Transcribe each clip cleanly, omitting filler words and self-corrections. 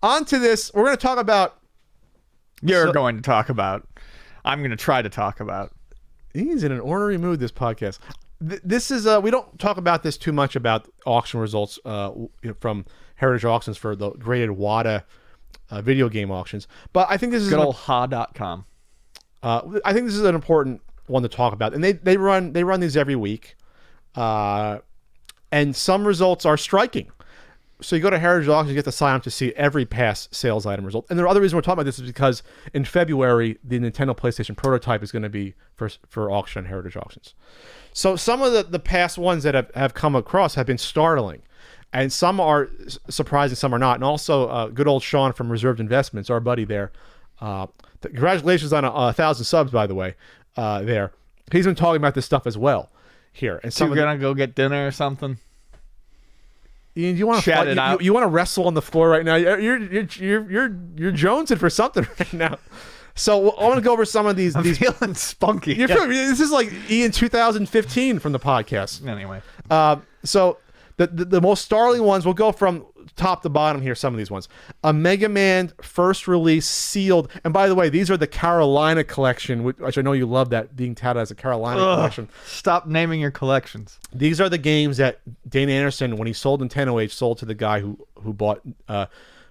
on to this. We're going to talk about. Going to talk about. I'm going to try to talk about. He's in an ornery mood, this podcast. This is we don't talk about this too much about auction results from Heritage Auctions for the graded WATA video game auctions, but I think this is good old ha.com. I think this is an important one to talk about, and they run these every week, and some results are striking. So you go to Heritage Auctions, you get to sign up to see every past sales item result. And the other reason we're talking about this is because in February, the Nintendo PlayStation prototype is going to be for auction on Heritage Auctions. So some of the past ones that have come across have been startling. And some are surprising, some are not. And also, good old Sean from Reserved Investments, our buddy there. Congratulations on 1,000 subs, by the way, there. He's been talking about this stuff as well here. And So you're going to go get dinner or something? Ian, do you want to fight? You want to wrestle on the floor right now? You're jonesing for something right now. So I want to go over some of these. I'm feeling spunky. This is like Ian 2015 from the podcast. Anyway, so the most startling ones, we'll go from top to bottom here. Some of these ones: a Mega Man first release sealed. And by the way, these are the Carolina collection, which I know you love that being touted as a Carolina collection. Stop naming your collections. These are the games that Dane Anderson, when he sold Nintendo Age, sold to the guy who bought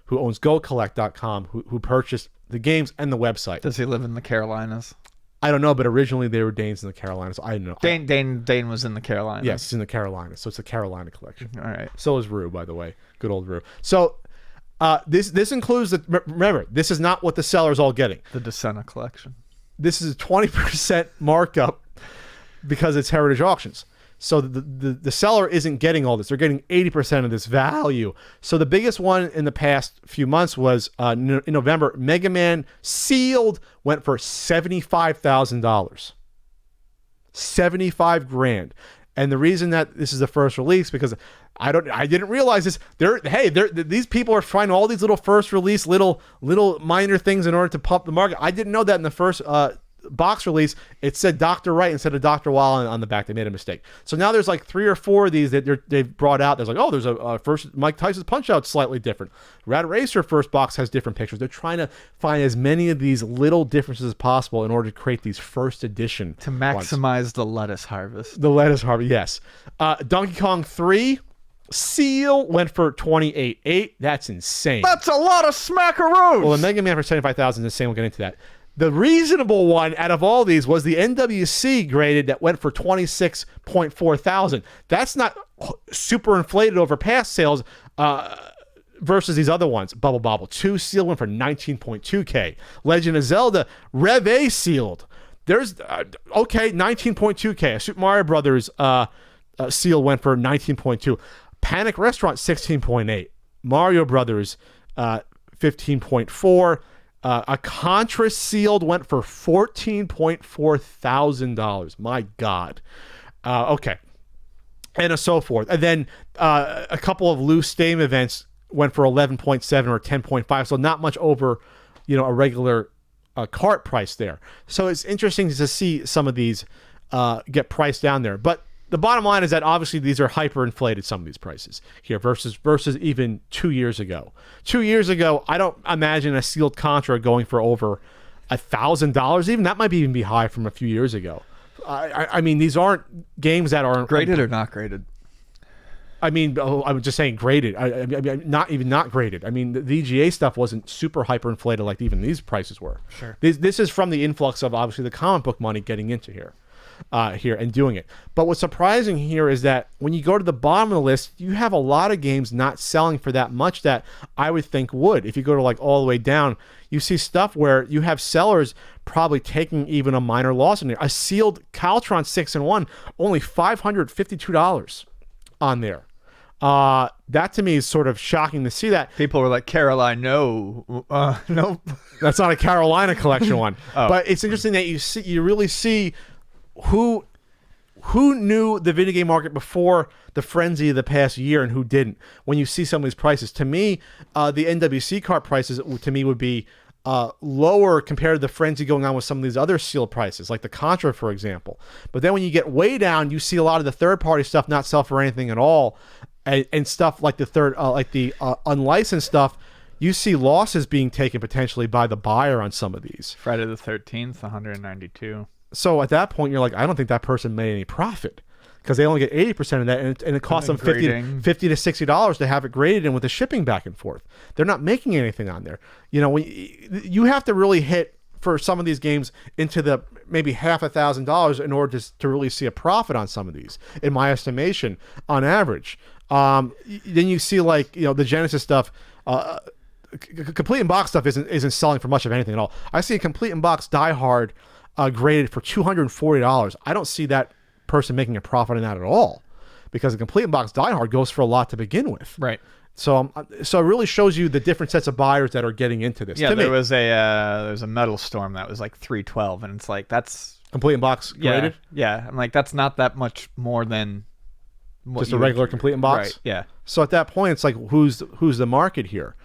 who owns GoCollect.com, who purchased the games and the website. Does he live in the Carolinas? I don't know, but originally they were Danes in the Carolinas. I don't know. Dane was in the Carolinas. Yes, he's in the Carolinas, so it's a Carolina collection. All right. So is Rue, by the way. Good old Rue. So this includes remember, this is not what the seller's all getting. The Descena collection. This is a 20% markup because it's Heritage Auctions. So the seller isn't getting all this. They're getting 80% of this value. So the biggest one in the past few months was in November, Mega Man sealed went for $75,000. 75 grand. And the reason that this is the first release, because I didn't realize this. These people are finding all these little first release, little minor things in order to pump the market. I didn't know that in the first box release it said Dr. Wright instead of Dr. Wall on the back. They made a mistake. So now there's like 3 or 4 of these that they've brought out. There's like, there's a first Mike Tyson's Punch Out slightly different. Rad Racer first box has different pictures. They're trying to find as many of these little differences as possible in order to create these first edition to maximize the lettuce harvest. The lettuce harvest, yes. Donkey Kong 3 seal went for $28,800. That's insane. That's a lot of smackaroos. Well, the Mega Man for $75,000 is insane. We'll get into that. The reasonable one out of all these was the NWC graded that went for $26,400. That's not super inflated over past sales versus these other ones. Bubble Bobble 2 sealed went for $19,200. Legend of Zelda Rev A sealed. There's $19,200. Super Mario Brothers seal went for $19,200. Panic Restaurant $16,800. Mario Brothers $15,400. A Contra sealed went for $14,400. My God. Okay. And so forth. And then a couple of loose Steam events went for 11.7 or 10.5. So not much over, a regular cart price there. So it's interesting to see some of these get priced down there. But the bottom line is that obviously these are hyperinflated, some of these prices here versus even 2 years ago. 2 years ago, I don't imagine a sealed Contra going for over $1,000. Even that might even be high from a few years ago. I mean, these aren't games that are graded or not graded. I mean, I was just saying graded. I mean, not graded. I mean, the VGA stuff wasn't super hyperinflated like even these prices were. Sure. This is from the influx of obviously the comic book money getting into here and doing it. But what's surprising here is that when you go to the bottom of the list, you have a lot of games not selling for that much that I would think would. If you go to like all the way down, you see stuff where you have sellers probably taking even a minor loss in there. A sealed Caltron 6-in-1, only $552 on there. That to me is sort of shocking to see that. People were like, Caroline, no. Nope. That's not a Carolina collection one. But it's interesting that you really see who knew the video game market before the frenzy of the past year and who didn't. When you see some of these prices, to me, the NWC cart prices to me would be lower compared to the frenzy going on with some of these other sealed prices, like the Contra, for example. But then when you get way down, you see a lot of the third-party stuff not sell for anything at all, and stuff like the unlicensed stuff. you see losses being taken potentially by the buyer on some of these. Friday the 13th, 192. So at that point, you're like, I don't think that person made any profit because they only get 80% of that, and it costs them $50 to $60 to have it graded and with the shipping back and forth. They're not making anything on there. You know, you have to really hit for some of these games into the maybe $1,000 in order to really see a profit on some of these, in my estimation, on average. Then you see like, you know, the Genesis stuff, complete in box stuff isn't selling for much of anything at all. I see a complete in box Die Hard graded for $240. I don't see that person making a profit on that at all, because a complete in box Die Hard goes for a lot to begin with. Right. So it really shows you the different sets of buyers that are getting into this. Yeah, there's a Metal Storm that was like $312, and it's like, that's complete in box graded. Yeah, I'm like, that's not that much more than just a regular complete in box. Right. Yeah. So at that point, it's like, who's the market here?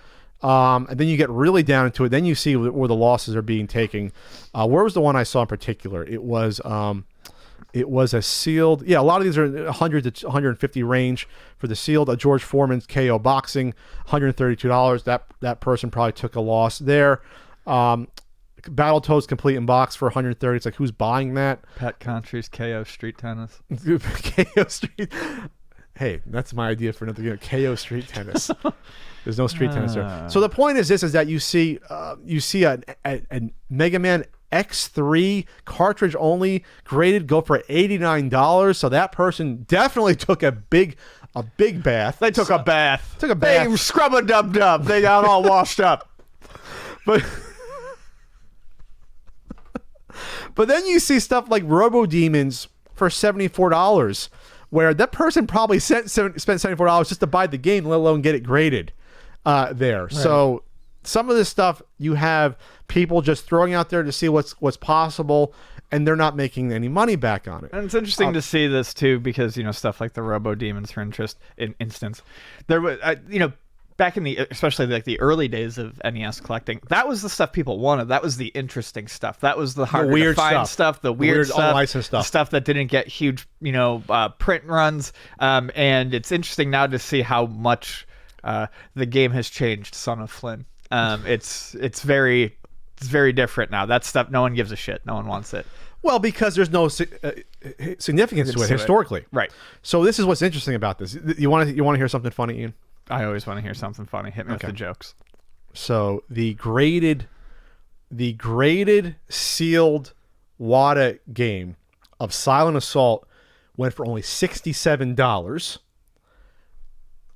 And then you get really down into it. Then you see where the losses are being taken. Where was the one I saw in particular? It was a sealed. Yeah, a lot of these are 100 to 150 range for the sealed. A George Foreman's KO Boxing, $132. That person probably took a loss there. Battletoads complete in box for $130. It's like, who's buying that? Pat Contry's KO Street Tennis. KO Street. Hey, that's my idea for another game. KO Street Tennis. There's no street tennis there. So the point is that you see a Mega Man X3 cartridge only graded go for $89. So that person definitely took a big bath. They took a bath. Took a bath. They scrub-a-dub-dub. They got all washed up. But then you see stuff like Robo Demons for $74, where that person probably spent $74 just to buy the game, let alone get it graded there. Right. So some of this stuff you have people just throwing out there to see what's possible, and they're not making any money back on it. And it's interesting to see this too, because, you know, stuff like the Robo Demons, for instance, there was, you know, back in especially like the early days of NES collecting, that was the stuff people wanted. That was the interesting stuff. That was the harder to find stuff, the weird stuff, unlicensed stuff, stuff that didn't get huge, you know, print runs. And it's interesting now to see how much the game has changed. Son of Flynn. It's very different now. That stuff, no one gives a shit. No one wants it. Well, because there's no significance to it historically. Right. So this is what's interesting about this. You want to hear something funny, Ian? I always want to hear something funny. Hit me with the jokes. So the graded sealed WATA game of Silent Assault went for only $67.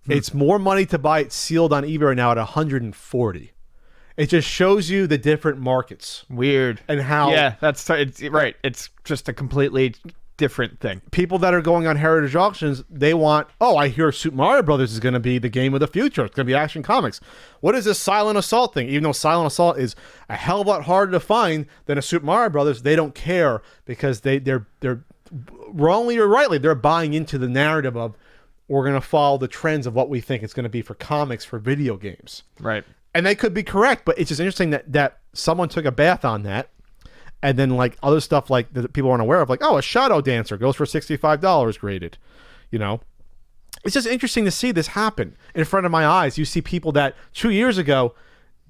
It's more money to buy it sealed on eBay right now at $140. It just shows you the different markets. Weird. And how... Yeah, it's right. It's just a completely different thing. People that are going on Heritage Auctions, they want, I hear Super Mario Brothers is going to be the game of the future. It's going to be Action Comics. What is this Silent Assault thing? Even though Silent Assault is a hell of a lot harder to find than a Super Mario Brothers, they don't care, because they're wrongly or rightly, they're buying into the narrative of, we're going to follow the trends of what we think it's going to be for comics for video games. Right. And they could be correct, but it's just interesting that someone took a bath on that. And then like other stuff like that people aren't aware of, like, a Shadow Dancer goes for $65 graded. You know, it's just interesting to see this happen in front of my eyes. You see people that 2 years ago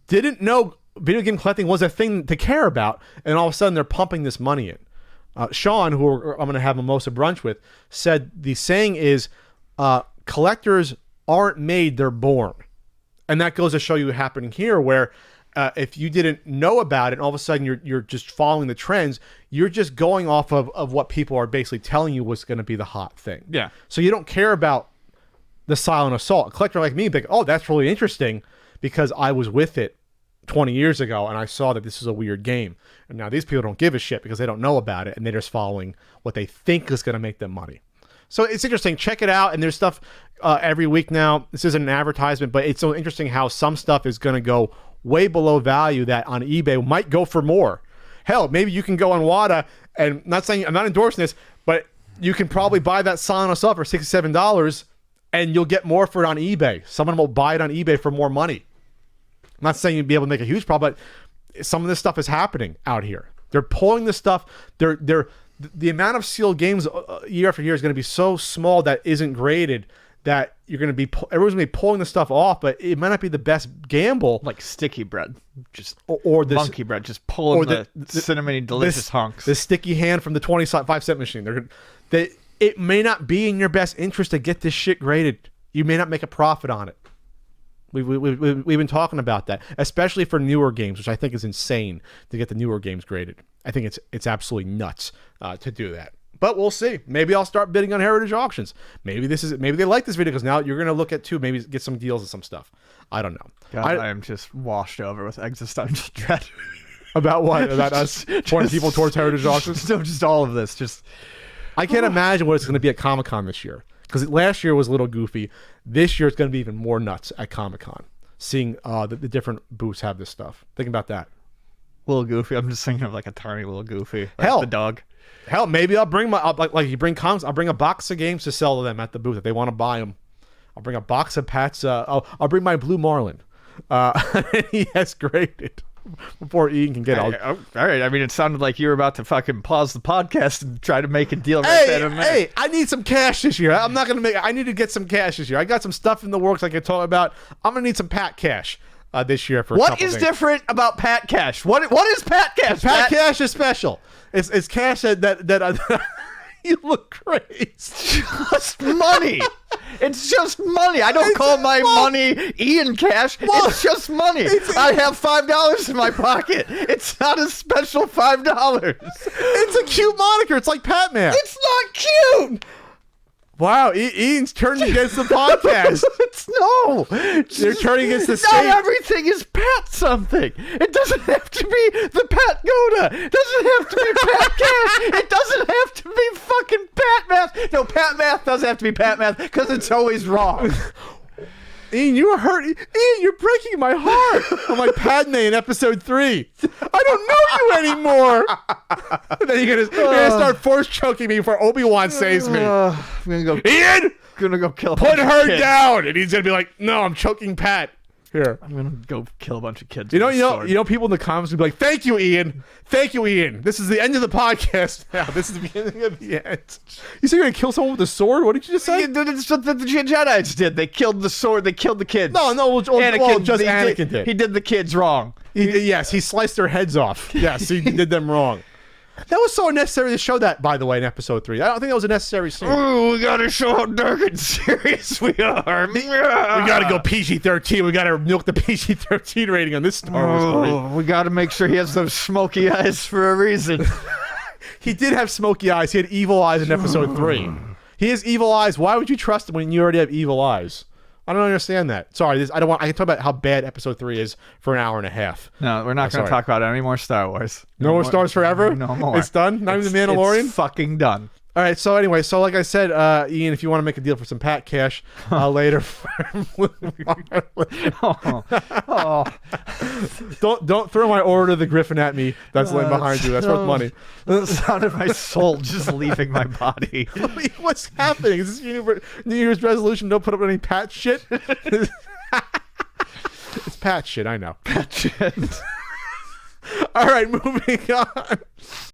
didn't know video game collecting was a thing to care about, and all of a sudden they're pumping this money in. Sean, who I'm going to have mimosa brunch with, said the saying is, collectors aren't made, they're born. And that goes to show you happening here, where if you didn't know about it, and all of a sudden you're just following the trends, you're just going off of what people are basically telling you was going to be the hot thing. Yeah. So you don't care about the Silent Assault. A collector like me, big, that's really interesting because I was with it 20 years ago and I saw that this is a weird game. And now these people don't give a shit because they don't know about it, and they're just following what they think is going to make them money. So it's interesting. Check it out. And there's stuff every week now. This isn't an advertisement, but it's so interesting how some stuff is going to go way below value that on eBay might go for more. Hell, maybe you can go on WATA, and I'm not endorsing this, but you can probably buy that Silent Assault for $67 and you'll get more for it on eBay. Someone will buy it on eBay for more money. I'm not saying you'd be able to make a huge profit, but some of this stuff is happening out here. They're pulling this stuff. The amount of sealed games year after year is going to be so small that isn't graded that everyone's gonna be pulling the stuff off, but it might not be the best gamble. Like sticky bread, just or this monkey bread, just pulling the cinnamony delicious hunks. The sticky hand from the 25-cent machine. It may not be in your best interest to get this shit graded. You may not make a profit on it. We've been talking about that, especially for newer games, which I think is insane to get the newer games graded. I think it's absolutely nuts to do that. But we'll see. Maybe I'll start bidding on Heritage Auctions. Maybe they like this video because now you're gonna look at too. Maybe get some deals and some stuff. I don't know. God, I am just washed over with existential dread. About what? About us pointing people towards Heritage Auctions? No, just all of this. Just I can't imagine what it's going to be at Comic-Con this year. Because last year was a little goofy. This year it's going to be even more nuts at Comic-Con. Seeing the different booths have this stuff. Think about that. Little Goofy. I'm just thinking of like a tiny little Goofy. Like Hell. the dog. Hell, maybe I'll bring like you bring comics. I'll bring a box of games to sell to them at the booth if they want to buy them. I'll bring a box of Pat's. I'll bring my Blue Marlin. He has graded before Ian can get all right. I mean, it sounded like you were about to fucking pause the podcast and try to make a deal right then and there. Hey, I need some cash this year. I'm not gonna make. I need to get some cash this year. I got some stuff in the works I can talk about. I'm gonna need some Pat cash this year for. What is different about Pat Cash? What is Pat Cash? Pat Cash is special. It's cash that you look great. Just money. It's just money. I don't call my money Ian Cash. It's just money. I have $5 in my pocket. It's not a special $5. It's a cute moniker. It's like Pat Man. It's not cute. Wow, Ian's turning against the podcast. They're turning against the state. Not everything is Pat something. It doesn't have to be the Pat Goda. It doesn't have to be Pat Cash. It doesn't have to be fucking Pat Math. No, Pat Math does have to be Pat Math because it's always wrong. Ian, you were hurt. Ian, you're breaking my heart. I'm like Padme in episode 3. I don't know you anymore. Then you're gonna start force choking me before Obi-Wan saves me. I'm gonna go. Ian, gonna go kill. Put her down, and he's gonna be like, "No, I'm choking Pat." Here, I'm gonna go kill a bunch of kids. You know, people in the comments will be like, "Thank you, Ian. Thank you, Ian. This is the end of the podcast now. This is the beginning of the end." You say you're gonna kill someone with a sword? What did you just say? It's what the Jedi's did. They killed the sword. They killed the kids. No, Anakin did. He did the kids wrong. Yes, he sliced their heads off. Yes, he did them wrong. That was so unnecessary to show that, by the way, in episode 3. I don't think that was a necessary scene. Oh, we gotta show how dark and serious we are. We gotta go PG-13. We gotta milk the PG-13 rating on this Star Wars story. We gotta make sure he has those smoky eyes for a reason. He did have smoky eyes. He had evil eyes in episode 3. He has evil eyes. Why would you trust him when you already have evil eyes? I don't understand that. Sorry, I can talk about how bad episode 3 is for an hour and a half. No, we're not going to talk about any more Star Wars. No more Star Wars forever? No more. It's done? Not even The Mandalorian? It's fucking done. All right, so anyway, like I said, Ian, if you want to make a deal for some Pat Cash later, don't throw my order to the Griffin at me. That's laying behind you. That's worth money. The sound of my soul just leaving my body. What's happening? Is this New Year's resolution? Don't put up any Pat shit. It's Pat shit. I know. Pat shit. All right, moving on.